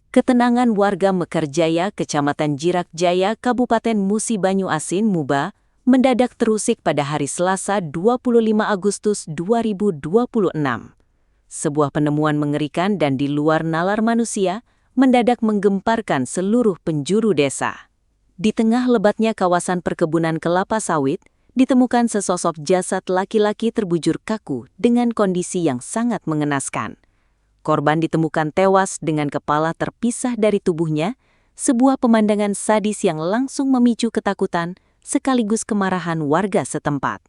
Ketenangan warga Mekarjaya, Kecamatan Jirak Jaya, Kabupaten Musi Banyu Asin, Muba, mendadak terusik pada hari Selasa 25 Agustus 2026. Sebuah penemuan mengerikan dan di luar nalar manusia mendadak menggemparkan seluruh penjuru desa. Di tengah lebatnya kawasan perkebunan kelapa sawit, ditemukan sesosok jasad laki-laki terbujur kaku dengan kondisi yang sangat mengenaskan. Korban ditemukan tewas dengan kepala terpisah dari tubuhnya, sebuah pemandangan sadis yang langsung memicu ketakutan sekaligus kemarahan warga setempat.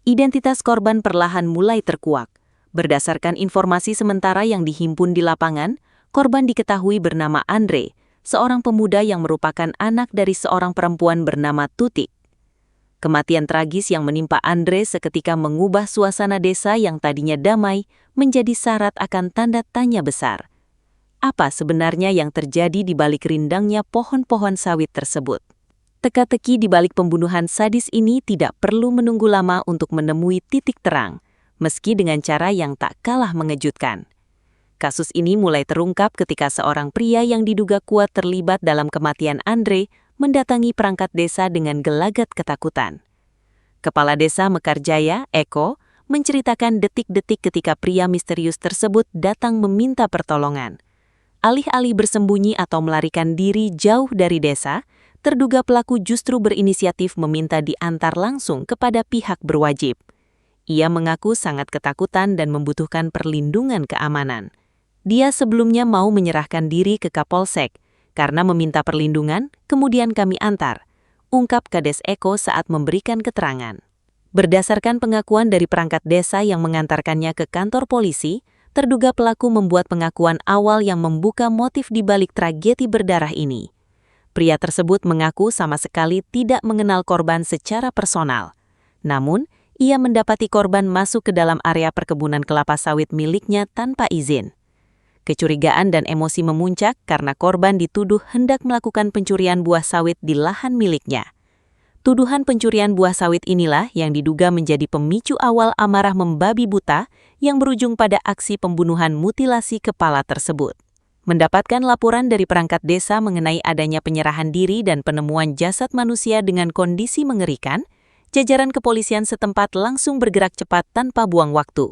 Identitas korban perlahan mulai terkuak. Berdasarkan informasi sementara yang dihimpun di lapangan, korban diketahui bernama Andre, seorang pemuda yang merupakan anak dari seorang perempuan bernama Tutik. Kematian tragis yang menimpa Andre seketika mengubah suasana desa yang tadinya damai menjadi syarat akan tanda tanya besar. Apa sebenarnya yang terjadi di balik rindangnya pohon-pohon sawit tersebut? Teka-teki di balik pembunuhan sadis ini tidak perlu menunggu lama untuk menemui titik terang, meski dengan cara yang tak kalah mengejutkan. Kasus ini mulai terungkap ketika seorang pria yang diduga kuat terlibat dalam kematian Andre mendatangi perangkat desa dengan gelagat ketakutan. Kepala Desa Mekarjaya, Eko, menceritakan detik-detik ketika pria misterius tersebut datang meminta pertolongan. Alih-alih bersembunyi atau melarikan diri jauh dari desa, terduga pelaku justru berinisiatif meminta diantar langsung kepada pihak berwajib. Ia mengaku sangat ketakutan dan membutuhkan perlindungan keamanan. Dia sebelumnya mau menyerahkan diri ke Kapolsek, karena meminta perlindungan, kemudian kami antar, ungkap Kades Eko saat memberikan keterangan. Berdasarkan pengakuan dari perangkat desa yang mengantarkannya ke kantor polisi, terduga pelaku membuat pengakuan awal yang membuka motif di balik tragedi berdarah ini. Pria tersebut mengaku sama sekali tidak mengenal korban secara personal. Namun, ia mendapati korban masuk ke dalam area perkebunan kelapa sawit miliknya tanpa izin. Kecurigaan dan emosi memuncak karena korban dituduh hendak melakukan pencurian buah sawit di lahan miliknya. Tuduhan pencurian buah sawit inilah yang diduga menjadi pemicu awal amarah membabi buta yang berujung pada aksi pembunuhan mutilasi kepala tersebut. Mendapatkan laporan dari perangkat desa mengenai adanya penyerahan diri dan penemuan jasad manusia dengan kondisi mengerikan, jajaran kepolisian setempat langsung bergerak cepat tanpa buang waktu.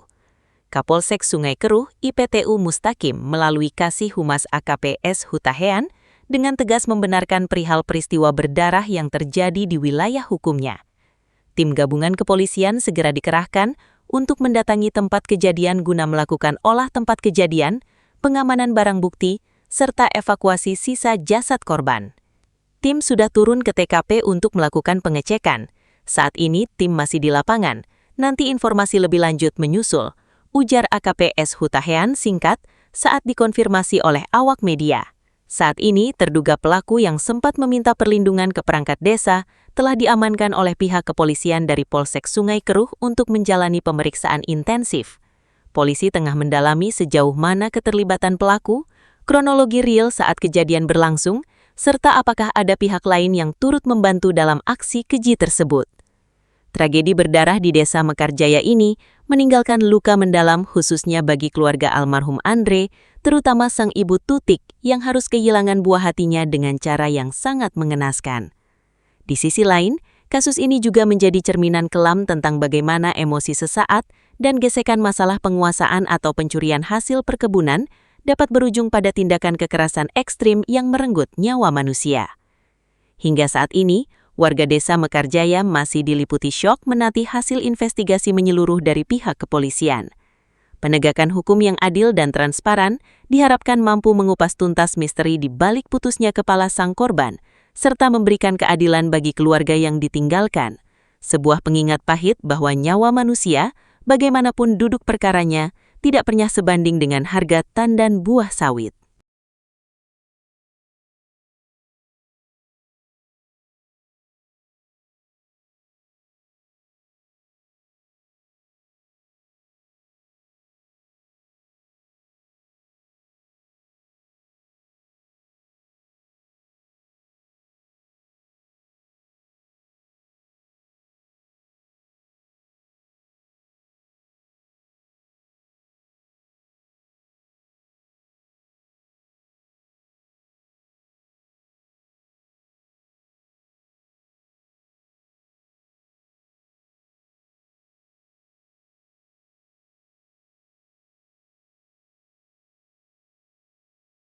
Kapolsek Sungai Keruh IPTU Mustaqim melalui Kasih Humas AKP-S Hutahean dengan tegas membenarkan perihal peristiwa berdarah yang terjadi di wilayah hukumnya. Tim gabungan kepolisian segera dikerahkan untuk mendatangi tempat kejadian guna melakukan olah tempat kejadian, pengamanan barang bukti, serta evakuasi sisa jasad korban. Tim sudah turun ke TKP untuk melakukan pengecekan. Saat ini tim masih di lapangan, nanti informasi lebih lanjut menyusul, ujar AKP-S Hutahean singkat saat dikonfirmasi oleh awak media. Saat ini, terduga pelaku yang sempat meminta perlindungan ke perangkat desa telah diamankan oleh pihak kepolisian dari Polsek Sungai Keruh untuk menjalani pemeriksaan intensif. Polisi tengah mendalami sejauh mana keterlibatan pelaku, kronologi real saat kejadian berlangsung, serta apakah ada pihak lain yang turut membantu dalam aksi keji tersebut. Tragedi berdarah di Desa Mekarjaya ini meninggalkan luka mendalam khususnya bagi keluarga almarhum Andre, terutama sang ibu Tutik yang harus kehilangan buah hatinya dengan cara yang sangat mengenaskan. Di sisi lain, kasus ini juga menjadi cerminan kelam tentang bagaimana emosi sesaat dan gesekan masalah penguasaan atau pencurian hasil perkebunan dapat berujung pada tindakan kekerasan ekstrim yang merenggut nyawa manusia. Hingga saat ini, warga Desa Mekarjaya masih diliputi syok menanti hasil investigasi menyeluruh dari pihak kepolisian. Penegakan hukum yang adil dan transparan diharapkan mampu mengupas tuntas misteri di balik putusnya kepala sang korban, serta memberikan keadilan bagi keluarga yang ditinggalkan. Sebuah pengingat pahit bahwa nyawa manusia, bagaimanapun duduk perkaranya, tidak pernah sebanding dengan harga tandan buah sawit.